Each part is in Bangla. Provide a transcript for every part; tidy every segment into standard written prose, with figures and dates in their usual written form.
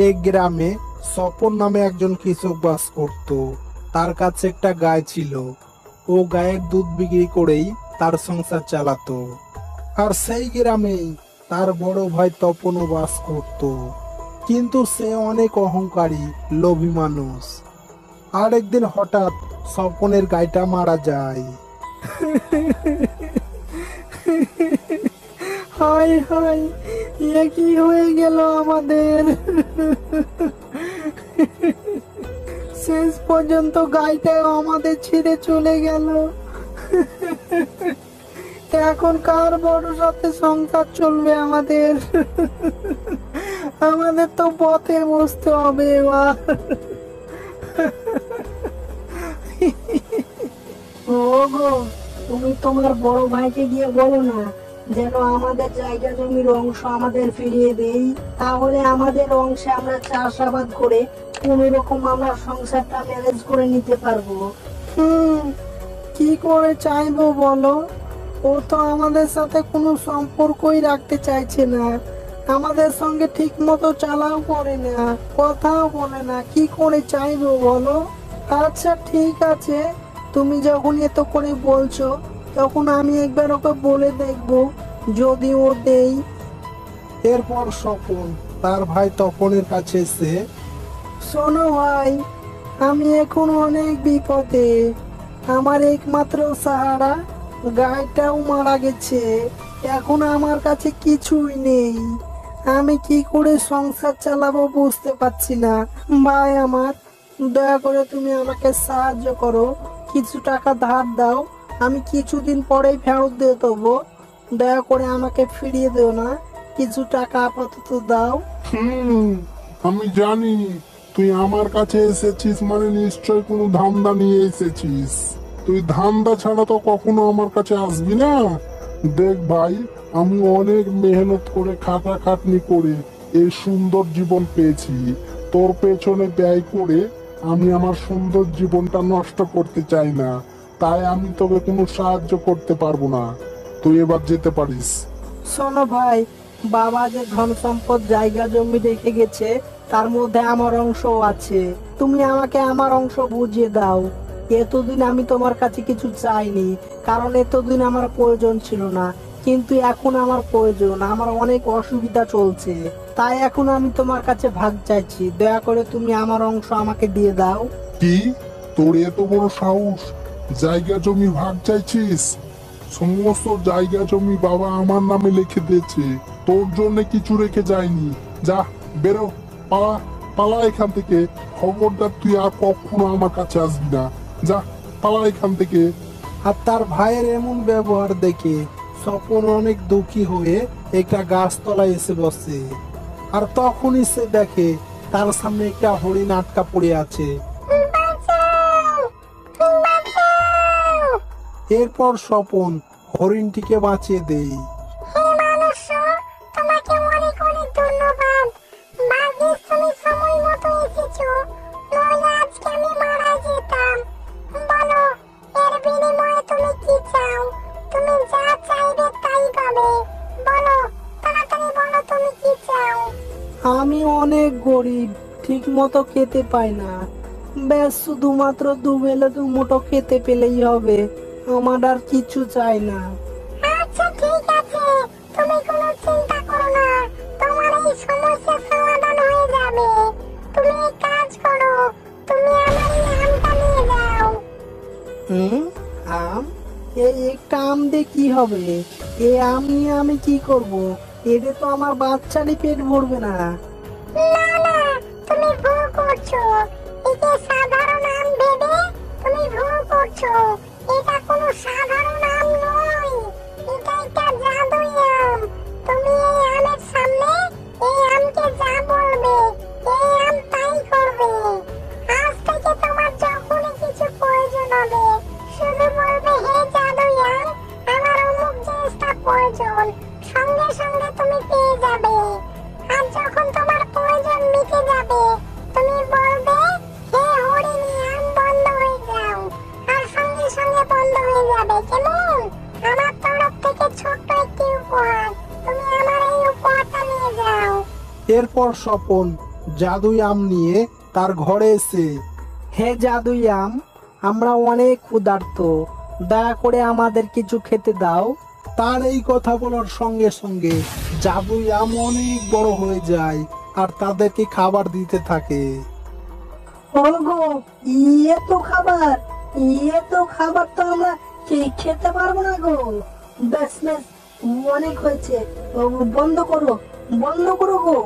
এক গ্রামে স্বপন নামে একজন কৃষক বাস করত। তার কাছে একটা গায় ছিল। ও গায়ের দুধ বিক্রি করেই তার সংসার চালাতো। আর সেই গ্রামেই তার বড় ভাই তপনও বাস করত। কিন্তু সে অনেক অহংকারী, লোভী মানুষ। আর একদিন হঠাৎ স্বপনের গাইটা মারা যায়। হায় হায়, এ কি হয়ে গেল আমাদের? শেষ পর্যন্ত গাইটাও আমাদের ছেড়ে চলে গেল। এখন কার ভরসাতে সংসার চলবে আমাদের? আমাদের তো পথে বসতে হবে এবার। ওগো, তুমি তোমার বড় ভাইকে গিয়ে বলো না যেন আমাদের জায়গা জমির অংশ আমাদের ফিরিয়ে দেই। তাহলে আমাদের অংশে আমরা চাষাবাদ করে কোনো রকম আমরা সংসারটা ম্যানেজ করে নিতে পারবো। কি করে চাইবো বলো? ও তো আমাদের সাথে কোনো সম্পর্কই রাখতে চাইছে না। আমাদের সঙ্গে ঠিক মতো চালাও করে না, কথাও বলে না। কি করে চাইবো বলো? আচ্ছা ঠিক আছে, তুমি যখন এত করে বলছো তখন আমি একবার ওকে বলে দেখবো, যদি ও দেই। এরপর স্বপন তার ভাই তপনের কাছে এসে, শোনো ভাই, আমি এখন অনেক বিপদে। আমার একমাত্র সাহারা গাইটাও মারা গেছে। এখন আমার কাছে কিছুই নেই। আমি কি করে সংসার চালাবো বুঝতে পারছি না। ভাই আমার, দয়া করে তুমি আমাকে সাহায্য করো। কিছু টাকা ধার দাও, আমি কিছুদিন পরেই ফেরত দিয়ে দেবো। দয়া করে আমাকে ফিরিয়ে দিও না, কিছু টাকা আপাতত দাও। আমি জানি তুই আমার কাছে এসেছিস মানে নিশ্চয় কোনো ধান্দা নিয়ে এসেছিস। তুই ধান্দা ছাড়া তো কখনো আমার কাছে আসবি না। দেখ ভাই, আমি অনেক মেহনত করে খাটাখাটনি করে এই সুন্দর জীবন পেয়েছি। তোর পেছনে ব্যয় করে আমি আমার সুন্দর জীবনটা নষ্ট করতে চাই না। তাই আমি তোকে কোনো সাহায্য করতে পারবো না। তুই এবার যেতে পারিস। শোনো ভাই, বাবা যে ধন সম্পদ জায়গা জমি রেখে গেছে তার মধ্যে আমার অংশও আছে। তুমি আমাকে আমার অংশ বুঝিয়ে দাও। এতদিন আমি তোমার কাছে কিছু চাইনি, কারণ এতদিন আমার প্রয়োজন ছিল না। কিন্তু এখন আমার প্রয়োজন, আমার অনেক অসুবিধা চলছে। তাই এখন আমি তোমার কাছে ভাগ চাইছি। দয়া করে তুমি আমার অংশ আমাকে দিয়ে দাও। কি, তোর এত বড় সাহস? জায়গা জমি ভাগ চাইছিস? সমস্ত জায়গা জমি বাবা আমার নামে লিখে দিয়েছে, তোর জন্য কিছু রেখে যায়নি। যা, বেরো, পালা, পালা এখান থেকে। খবরদার তুই আর কখনো আমার কাছে আসবি না। যা, পালা এখান থেকে। আর তার ভাইয়ের এমন ব্যবহার দেখে স্বপন অনেক দুঃখী হয়ে একটা গাছতলায় এসে বসে। আর তখনই সে দেখে তার সামনে একটা হরিণ আটকা পড়ে আছে। এরপর স্বপন হরিণটিকে বাঁচিয়ে দেয়। আমি অনেক গরিব, ঠিক মতো খেতে পাই না। ব্যাস শুধুমাত্র দুবেলা দুমুঠো খেতে পেলেই হবে, আমার আর কিছু চাই না। আচ্ছা ঠিক আছে, তুমি কোনো চিন্তা করো না, তোমার এই সমস্যা সমাধান হয়ে যাবে। তুমি এক কাজ করো, তুমি আমার এই আমটা নিয়ে যাও। আম? এই একটা আম দিয়ে কি হবে? এই আম নিয়ে আমি কি করব? এতে তো আমার বাচ্চারই পেট ভরবে না। না না, তুমি ভুল করছো। এটা সাধারণ আম ভেবে তুমি ভুল করছো। এটা কোনো সাধারণ আম নয়, এটা একটা জাদুই আম। তুমি এই আমের সামনে এই আমকে যা বলবে, এই আম তাই করবে। আজ থেকে তোমার যখনই কিছু প্রয়োজন হবে, শুধু বলবে, হে জাদুই আম, আমার অমুক জিনিসটা প্রয়োজন। সঙ্গে সঙ্গে তুমি পেয়ে যাবে। আর যখন তোমার প্রয়োজন মিটে যাবে, তুমি বলবে, হে হরিণী আম, বন্ধ হয়ে যাও। আর সঙ্গে সঙ্গে বন্ধ হয়ে যাবে। কেমন? আমার তরফ থেকে ছোট্ট একটি উপহার, তুমি আমার এই উপহারটা নিয়ে যাও। এরপর স্বপন জাদুই আম নিয়ে তার ঘরে এসে, হে জাদুই আম, আমরা অনেক ক্ষুধার্ত, দয়া করে আমাদের কিছু খেতে দাও। তার এই কথা বলার সঙ্গে সঙ্গে জাদুই আম অনেক বড় হয়ে যায় আর তাদেরকে খাবার দিতে থাকে। ওগো, ইয়ে তো খাবার, ইয়ে তো খাবার তো আমরা খেতে পারবো না গো। ব্যাস ব্যাস, অনেক হয়েছে, বন্ধ করো, বন্ধ করো গো।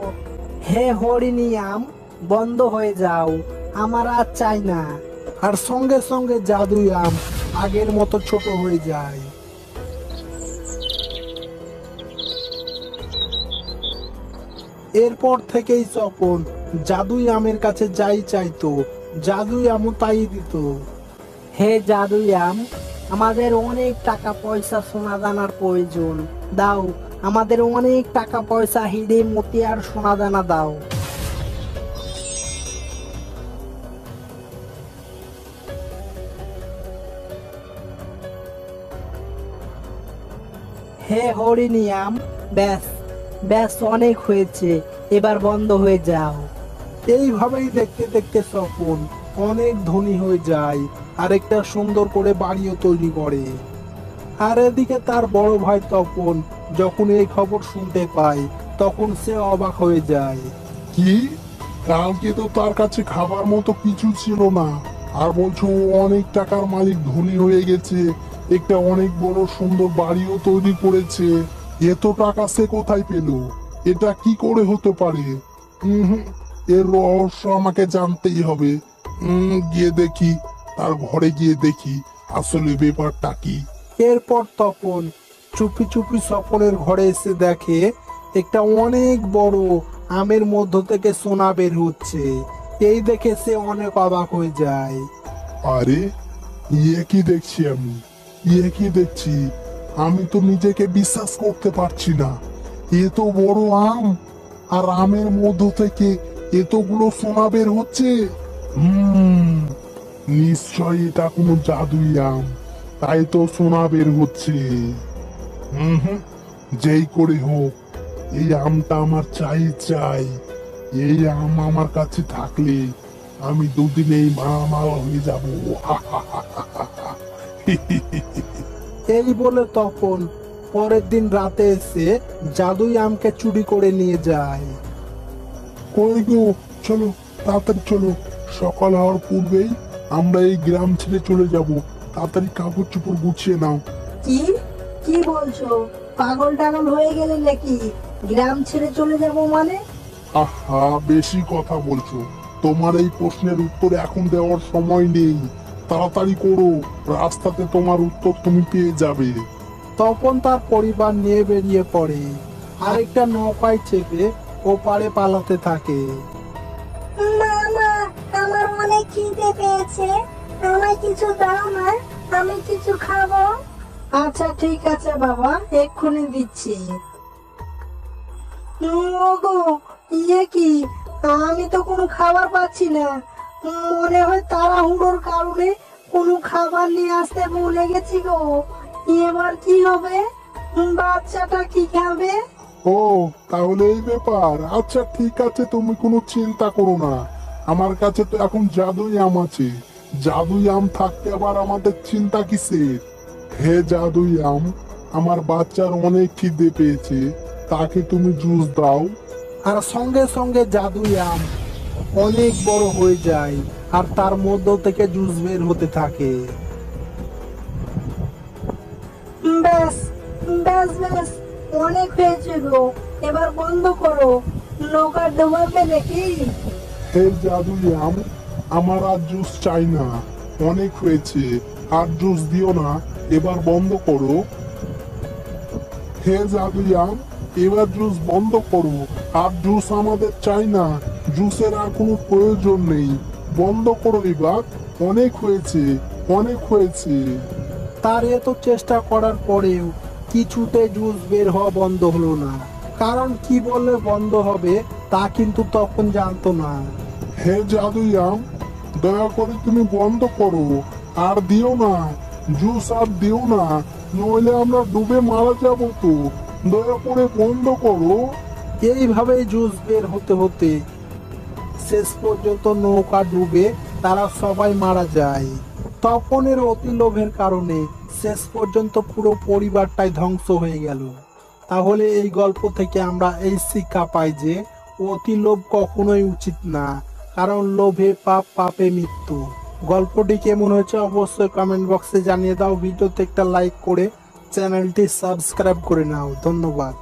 হে হরিণী আম, বন্ধ হয়ে যাও, আমার আর চাই না। আর সঙ্গে সঙ্গে জাদুই আম আগের মতো ছোট হয়ে যায়। এরপর থেকেই তপন জাদুই আমের কাছে যাই চাইতো, জাদুই আমও তাই দিত। হে জাদুই আম, আমাদের অনেক টাকা পয়সা সোনা দানার প্রয়োজন, দাও আমাদের অনেক টাকা পয়সা, হিরে মতি আর সোনা দানা দাও। হে হরিণী আম, ব্যাস ব্যাস, অনেক হয়েছে, এবার বন্ধ হয়ে যাও। এইভাবেই দেখতে দেখতে তপন অনেক ধনী হয়ে যায় আর একটা সুন্দর করে বাড়িও তৈরি করে। আর এদিকে তার বড় ভাই তপন যখন এই খবর শুনতে পায় তখন সে অবাক হয়ে যায়। কি, কালকে তো তার কাছে খাবার মতো কিছু ছিল না, আর বলছো ও অনেক টাকার মালিক, ধনী হয়ে গেছে, একটা অনেক বড় সুন্দর বাড়িও তৈরি করেছে। এত টাকা সে কোথায় পেল? এটা কি করে হতে পারে? এর রহস্য আমাকে জানতেই হবে। গিয়ে দেখি, তার ঘরে গিয়ে দেখি আসলে ব্যাপারটা কি। এরপর তপন চুপি চুপি স্বপনের ঘরে এসে দেখে একটা অনেক বড় আমের মধ্য থেকে সোনা বের হচ্ছে। এই দেখে সে অনেক অবাক হয়ে যায়। আরে, ইয়ে কি দেখছি আমি, ইয়ে কি দেখছি, আমি তো নিজেকে বিশ্বাস করতে পারছি না। এ তো বড় আম, আর আমের মধ্য থেকে এতগুলো সোনা বের হচ্ছে। নিশ্চয় এটা কোনো জাদুই আম, তাই তো সোনা বের হচ্ছে। হুম, যেই করে হোক এই আমটা আমার চাই চাই। এই আম আমার কাছে থাকলে আমি দুদিনেই মালামাল হয়ে যাব। এই বলে তপন পরের দিন রাতে এসে জাদুই আমকে চুরি করে নিয়ে যায়। কই গো, চলো তাড়াতাড়ি চলো, সকাল হওয়ার পূর্বেই আমরা এই গ্রাম ছেড়ে চলে যাব। তাড়াতাড়ি কাপড় চোপড় গুছিয়ে নাও। কি কি বলছো? পাগল টাগল হয়ে গেলে নাকি? গ্রাম ছেড়ে চলে যাব মানে? আহা, বেশি কথা বলছো। তোমার এই প্রশ্নের উত্তর এখন দেওয়ার সময় নেই, তাড়াতাড়ি করো, রাস্তাতে তোমার উত্তর তুমি পেয়ে যাবে। তপন তার পরিবার নিয়ে বেরিয়ে পড়ে আর একটা নৌকায় চেপে ওপারে পালাতে থাকে। মামা, আমার অনেক খিদে পেয়েছে, আমায় কিছু দাও না, আমি কিছু খাবো। আচ্ছা ঠিক আছে বাবা, এক্ষুনি দিচ্ছি। ওগো, ইয়ে কি, আমি তো কোনো খাবার পাচ্ছি না, মনে হয় তাড়াহুড়োর কারণে কোনো খাবার নিয়ে আসতে ভুলে গেছি গো। এবার কি হবে? বাচ্চাটা কি খাবে? ও, তাহলে এই ব্যাপার। আচ্ছা ঠিক আছে, তুমি কোনো চিন্তা করো না, আমার কাছে তো এখন জাদুই আম আছে। জাদুই আম থাকতে আবার আমাদের চিন্তা কিসের? হে জাদুই আম, আমার বাচ্চার অনেক খিদে পেয়েছে, তাকে তুমি জুস দাও। আর সঙ্গে সঙ্গে জাদুই আম অনেক বড় হয়ে যায় আর তার মধ্য থেকে জুস বের হতে থাকে। ব্যাস ব্যাস ব্যাস, অনেক হয়েছে গো, এবার বন্ধ করো, নৌকা ডোবাবে নাকি? হে জাদুই আম, আমার আর জুস চাই না, অনেক হয়েছে, আর জুস দিও না, এবার বন্ধ করো। হে জাদুই আম, এবার জুস বন্ধ করো, আর জুস আমাদের চাই না, জুসের আর কোনো প্রয়োজন নেই, বন্ধ করো এবার, অনেক হয়েছে, অনেক হয়েছে। তার এত চেষ্টা করার পরেও কিছুতে জুস বের হওয়া বন্ধ হলো না। কারণ কি বললে বন্ধ হবে তা কিন্তু তখন জানতো না। হে জাদুই আম, দয়া করে তুমি বন্ধ করো, আর দিও না, জুস আর দিও না, নইলে আমরা ডুবে মারা যাব তো, দয়া করে বন্ধ করো। এইভাবেই জুস বের হতে হতে শেষ পর্যন্ত নৌকা ডুবে তারা সবাই মারা যায়। তপনের অতি লোভের কারণে শেষ পর্যন্ত পুরো পরিবারটাই ধ্বংস হয়ে গেল। তাহলে এই গল্প থেকে আমরা এই শিক্ষা পাই যে অতি লোভ কখনোই উচিত না, কারণ লোভে পাপ, পাপে মৃত্যু। গল্পটি কেমন হয়েছে অবশ্যই কমেন্ট বক্সে জানিয়ে দাও। ভিডিওতে একটা লাইক করে চ্যানেলটি সাবস্ক্রাইব করে নাও। ধন্যবাদ।